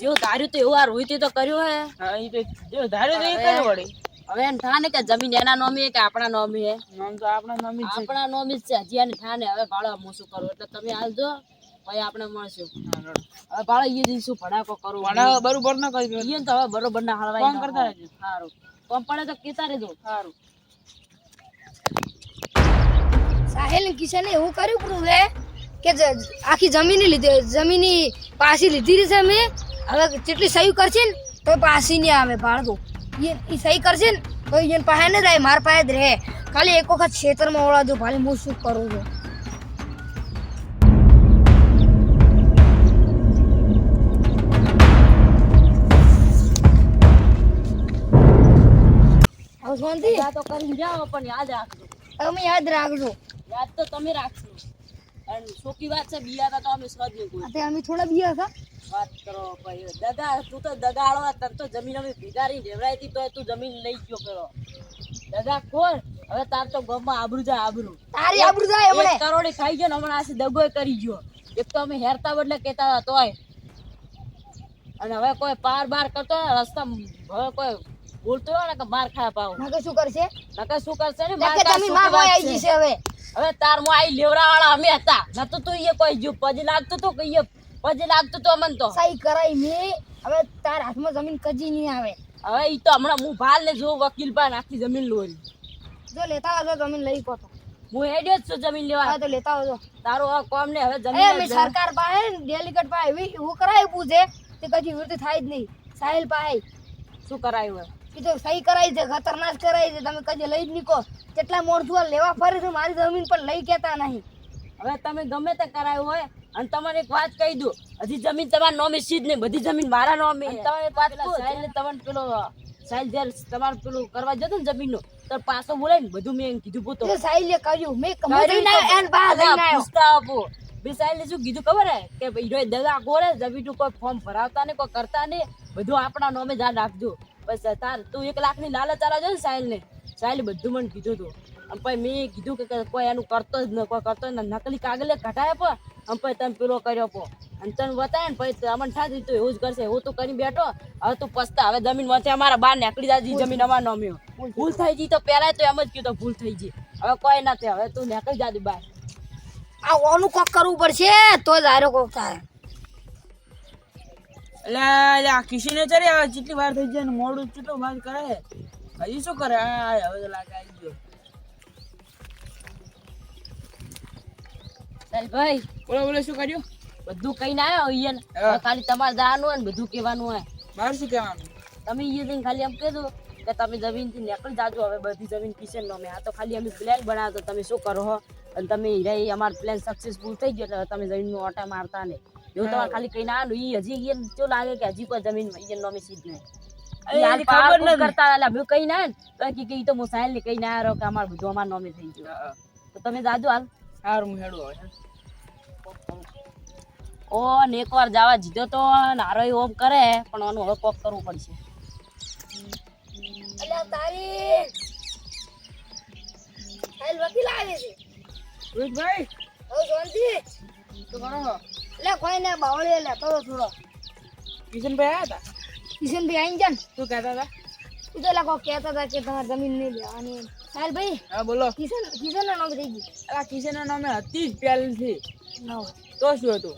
જેવું ધાર્યું તો એવું આ રોહિતે તો કર્યું હે. હા ઈ તો જો ધાર્યું તો ઈ કર્યું વળી. હવે એમ થાને કે જમીન એના નોમી હે કે આપણા નોમી હે. નામ તો આપણા નામ જ છે. આપણા નોમી જ છે હજી એને થાને હવે ભાળો હું શું કરું એટલે તમે આવજો પછી આપણે મળશું. હવે ભાળો ઈ દિવસું ભડાકો કરું ભણા બરોબર ન કરી ઈ તો હવે બરોબર ના હળવાઈ કોમ કરતા રહેજો. સારું કોમ પડે તો કેતા રહેજો. સારું સાહેલ ને કિશને એવું કર્યું પૂરું હે કે આખી જમીની પાછી લીધી છે મેં હવે જેટલી સહી કરશે ને તો પાછી નહીં આવે ભાડકો એ સહી કરશે ને તો એને પાસે ને જાય મારા પાસે જ રહે ખાલી એક વખત ખેતરમાં ઓળાજો ભાઈ હું શું કરું છું હવે શાંતિ તો કરીને જાઓ પણ યાદ રાખજો. તમે યાદ રાખજો યાદ તો તમે રાખજો. અને સોકી વાત છે બિયાતા તો અમે સ્વાદની કોઈ અત્યારે અમે થોડા બીયા હતા વાત કરો ભાઈ દગા તું તો દગાડો તને તો જમીન અમે ભીગારી ઢેવરાઈ હતી તો તું જમીન લઈ ગયો પેલો દગા ખોર હવે તાર તો ગામમાં આબરૂ જાય આબરૂ તારી આબરૂ જાય હમણે 1 કરોડ ખાઈ ગયો ને હમણાં આસી દગોય કરી ગયો એક તો અમે હેરતા બદલે કહેતા હતા તોય અને હવે કોઈ પાર બાર કરતો હોય રસ્તા હવે કોઈ બોલતો હોય ને કે માર ખાયા પાવ નકે શું કરશે શું કરશે ને નકે તમે માં બોય આવી જશે હવે તાર મો આઈ લેવરા વાળા અમે હતા નતો તું એ કોઈ જો પજી લાગતું તો કઈએ પજી લાગતું તો અમન તો સહી કરાઈ મે હવે તાર હાથમાં જમીન કજી નહીં આવે હવે ઈ તો હમણાં હું ભાલ ને જો વકીલ પાસે આખી જમીન લોરી જો લેતા આવજો જમીન લઈ કો તો હું હેડ્યો જ છું જમીન લેવા હા તો લેતા આવજો તારો આ કોમ ને હવે એ જમીન મે સરકાર પાસે ડેલિકેટ પાસે એવી હું કરાય પૂછે તે કજી વિરુદ્ધ થાય જ નહીં સાહેલ પાસે શું કરાયું હોય ઈ તો સહી કરાઈ છે ખતરનાક કરાઈ છે તમે કજી લઈ જ નીકો કેટલા મોરસુઆ લેવા ફરે છે મારી જમીન પર લઈ કેતા નહીં હવે તમે ગમે તે કરાયું હોય અને તમને એક વાત કહી દઉં હજી જમીન તમારા નોમે સીધ નહીં બધી જમીન મારા નોમે તમે એક વાત કહું સાહેલ ને તમને પેલો સાહેલ જ્યારે તમારે પેલું કરવા જતો ને જમીનનું તો પાછો બોલાય ને બધું મેં કીધું પૂતો એ સાહેલે કર્યું મે કમાઈ ના એન બા લઈને આવ્યો પૂછતા આપો બે સાહેલે શું કીધું ખબર હે કે ભાઈ રોય દગા કોરે જમીનનું કોઈ ફોર્મ ભરાવતા ને કોઈ કરતા નહીં બધું આપણા નોમે ધ્યાન રાખજો બસ તાર તું 1 લાખની લાલચ આલા જો ને સાહેલે બધું મને કીધું તું અને પછી મેં કીધું કે કોઈ એનું કરતો જ ન કોઈ કરતો જ ન નકલી કાગલે કઢાય પો અને પછી તમે પેલો કર્યો પો અને તને બતાવે ને પછી અમને થાતી તું એવું જ કરશે હું તું કરી બેઠો હવે તું પસ્તા હવે જમીન માંથી અમારા બહાર નીકળી જાજી જમીન અમાર નોમ્યો ભૂલ થઈ ગઈ તો પહેલા તો એમ જ કીધું ભૂલ થઈ ગઈ હવે કોઈ નથી હવે તું નીકળી જાજી બહાર આ ઓનું કોક કરવું પડશે તો જ આરો કોક થાય એટલે આ કિશને ચરે આવે કેટલી વાર થઈ જાય ને મોડું કેટલો વાર કરે હજી શું કરે હવે તો લાગે આવી ગયો ચાલ ભાઈ બોલો શું કર્યું બધું કહીને આવ્યો અહીંયા ખાલી તમારે દાવાનું હોય ને બધું કહેવાનું હોય મારે શું કહેવાનું તમે અહીંયા જઈને ખાલી એમ કહેજો કે તમે જમીનથી નીકળી જાજો હવે બધી જમીન કિશન નો મેં આ તો ખાલી અમે પ્લાન બનાવતો તમે શું કરો હો અને તમે હીરા અમારો પ્લાન સક્સેસફુલ થઈ ગયો એટલે તમે જમીનનો ઓટા મારતા ને એવું તમારે ખાલી કહીને આવ્યું ઈ હજી એને શું લાગે કે હજી કોઈ જમીન અહીંયા નોમી સીધ નહીં ખબર ન કરતા એટલે અમે કહીને આવ્યા ને તો ઈ તો હું સાહેલ ને કહીને આવ્યો કે અમારું બધું અમારા નોમે થઈ ગયું તો તમે જાજો હાલ સારું હું હેડું હવે ઓ ને એકવાર જવા જીધો તો નારો ઓમ કરે પણ આનું હવે કોક કરવું પડશે અલ્યા તારી સાહેલ વકીલ આવે છે રોહિતભાઈ હવે શાંતિ તો કરો લે કોઈ ને બાવળે લે તો થોડો કિશનભાઈ આવ્યા હતા કિશનભાઈ આઈ જાન શું કહેતા હતા તું તો લોકો કહેતા હતા કે તમારે જમીન નહીં લેવાની સાહેલ ભાઈ હા બોલો કિશન નો નામ થઈ ગયું આ કિશનના નામે હતી જ પહેલેથી ના તો શું હતું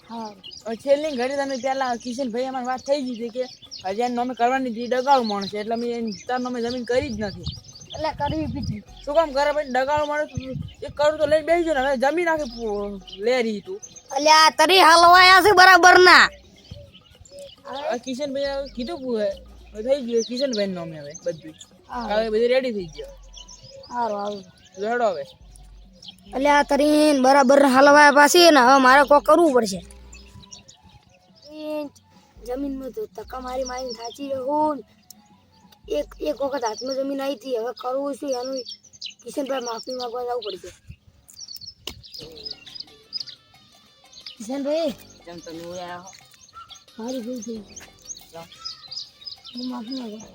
હા હવે છેલ્લી ઘડી તમે પહેલા કિશનભાઈ અમારી વાત થઈ ગઈ હતી કે હજી એની નામે કરવાની હતી ડગાળું માણસ છે એટલે મેં તાર નામે જમીન કરી જ નથી એટલે કરવી પીધી શું કામ કરે ભાઈ ડગાળું માણસ એક કરું તો લઈને બેસી જો ને હવે જમીન આખી લે રહી તું અલ્યા તરી હલવાયા છે બરાબર ના કિશનભાઈ કીધું પૂછે થઈ ગયું કિશનભાઈ નામે હવે બધું હવે બધી રેડી થઈ ગયો સારું આવું લડો હવે અલ્યા તરીન બરાબર હલવાયા પાછી ને હવે મારે કોક કરવું પડશે જમીનમાં તો ધક્કા મારી મારીને થાચી રહું એક વખત હાથમાં જમીન આવી હતી હવે કરવું શું એનું કિશનભાઈ માફી માંગવા જવું પડશે કિશનભાઈ જેમ તમે આવ્યા હો મારી ભૂલ થઈ હું માફી માંગવા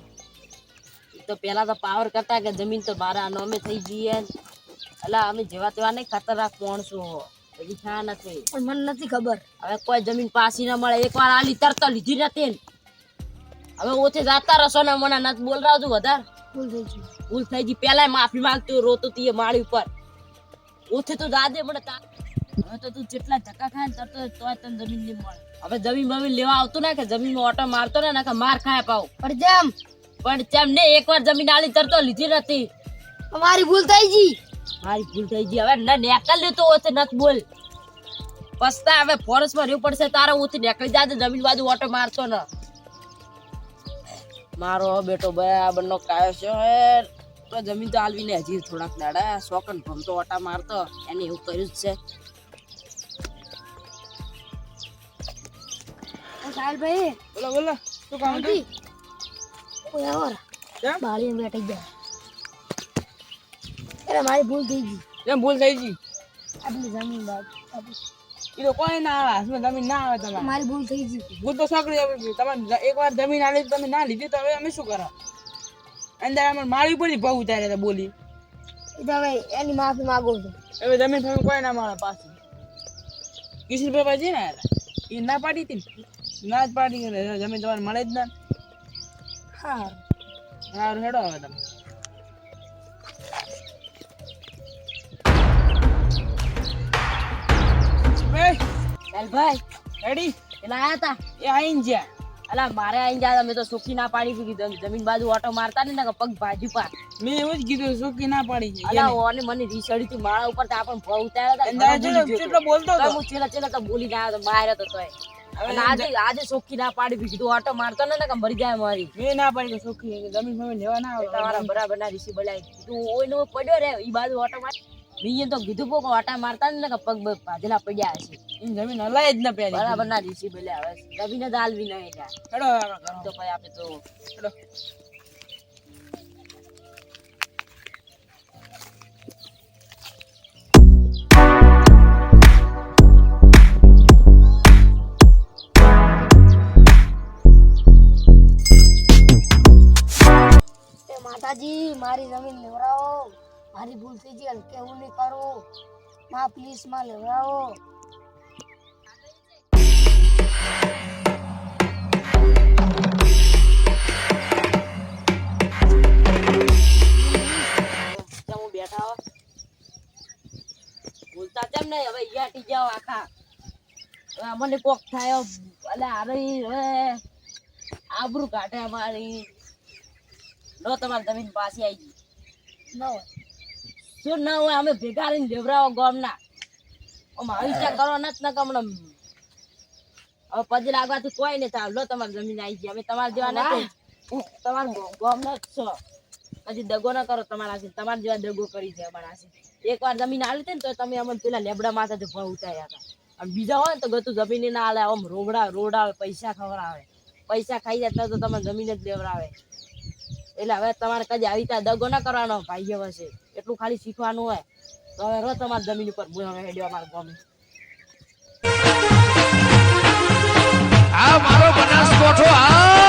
તો પેલા તો પાવર કરતા કે જમીન તો મારા નોમે થઈ ગઈ એટલે અમે જેવા તેવા નહીં ખતરનાક માણસો હો હજી થયા નથી. પણ મને નથી ખબર. હવે કોઈ જમીન પાછી ના મળે, એકવાર આલી તરત લીધી નથી ને. હવે ઓછે જાતા રસો ને મને નથી બોલ રહ્યો છું વધારે. ભૂલ થઈ ગઈ. ભૂલ થઈ ગઈ, પેલા માફી માંગતો રોતો તી માળી ઉપર. ઓછે તો જાજે મને હવે તો તું જેટલા ધક્કા ખાય ને તરત તોય તને જમીન નહીં મળે. હવે જમીન બમીન લેવા આવતું ને કે જમીનમાં ઓટો મારતો ને કે માર ખાય પાવ. પણ જેમ પણ જેમ ને એકવાર જમીન આલી તરત લીધી નથી. અમારી ભૂલ થઈ ગઈ. મારી ભૂલ થઈ ગઈ. હવે ના નેકલ લેતો ઓછે નથ બોલ. પસ્તા હવે ફોરેસ્ટ માં રહેવું પડશે તારે. ઓછી નીકળી જાજે જમીન બાજુ ઓટો મારતો ને. મારો બેટો બરાબર નો કાયો છે હે. તો જમીન તો આલવી ને હજી થોડાક દાડા શોકન ભમતો ઓટા મારતો એને એવું કર્યું જ છે. સાહેલભાઈ બોલો બોલો શું કામ હતું? કોઈ આવર કેમ? બાળી બેઠી ગયા. અરે મારી ભૂલ થઈ ગઈ. કેમ ભૂલ થઈ ગઈ? આટલી જમીન બાદ એ તો કોઈ ના આવે, હાથમાં જમીન ના આવે તમારે. મારી ભૂલ થઈ ગઈ. ભૂલ તો છોકરી આવી. તમે એકવાર જમીન આલી તમે ના લીધી તો હવે અમે શું કરો? અંદર અમે મારી પડી ભાવ ઉતારે બોલી. એ તો હવે એની માફી માંગુ છું. હવે જમીન ફમી કોઈ ના મળે પાછી. કિશોરભાઈ છે ને એ ના પાડી હતી ને, ના જ પાડી જમીન તમારે મળે જ ના. હા સારું હેડો હવે તમે. ભાઈ રેડી પેલા આયા તા એ આઈને જ્યાં અલા મારે આઈ જાય મેં તો સુખી ના પાડી દીધી. જમીન બાજુ ઓટો મારતા ને કે પગ ભાજી પા. મેં એવું જ કીધું સુકી ના પાડી છે. અલા ઓને મને રીસડી તું માળા ઉપર તો આપણને ભાવ ઉતાર્યા અંદર હતા. કેટલો બોલતો હતો. હું છેલ્લા તો બોલી ના આવ્યો તો માર્યો તો તોય. અને આજે સુખી ના પાડી કીધું ઓટો મારતો ને કે મરી જાય મારી. મેં ના પાડી કે સુકી જમીન ફમી લેવા ના આવે. તમારા બરાબર ના રીસી બોલાય તું ઓયનો પડ્યો રે ઈ બાજુ ઓટો માર. મેં તો કીધું પોકો ઓટા મારતા ને કે પગ ભાજેલા પડ્યા હશે. એની જમીન હલાય જ ના પેલી. બરાબર ના રીસી બોલ્યા. હવે જમીને જ આલવી નહીં જા. હેડો હવે કરો. તો ભાઈ આપણે તો હેડો. માતાજી મારી જમીન લેવડાવો. મારી ભૂલ થઈ ગઈ. હલકે હું નહીં કરું. માં પ્લીઝ માં લેવડાવો. હું બેઠા હો બોલતા કેમ નહીં. હવે યાટી જાઓ આખા. હવે અમને કોક થાય એટલે હારી હવે આબરૂ કાઢે અમારી. લો તમારી જમીન પાછી આવી ગઈ. ન હોય શું ના હોય અમે ભેગા રહીને લેવરાવો ગામના. આવી વિચાર કરો નથી ને કમણે હવે પછી લાગવાથી કોઈ નહીં થાય. લો તમારી જમીન આવી ગઈ. અમે તમારા જેવા નથી. તમારા ગામના જ છો. પછી દગો ના કરો તમારા તમારા જેવા દગો કરી છે અમારા. એકવાર જમીન આલી હતી ને તો તમે અમને પેલા લેબડા માથે ભાવ ઉતાર્યા હતા. અને બીજા હોય ને તો ગતું જમીન ના આલે. આમ રોડાવે પૈસા ખવડાવે. પૈસા ખાઈ જતા તો તમે જમીન જ લેવડાવે. એટલે હવે તમારે કદી આવી રીતે દગો ના કરવાનો ભાઈ હશે. એટલું ખાલી શીખવાનું હોય તો હવે રો તમારી જમીન ઉપર હું હેડ્યો અમારા ગામે. આ મારો બનાસકોઠો આ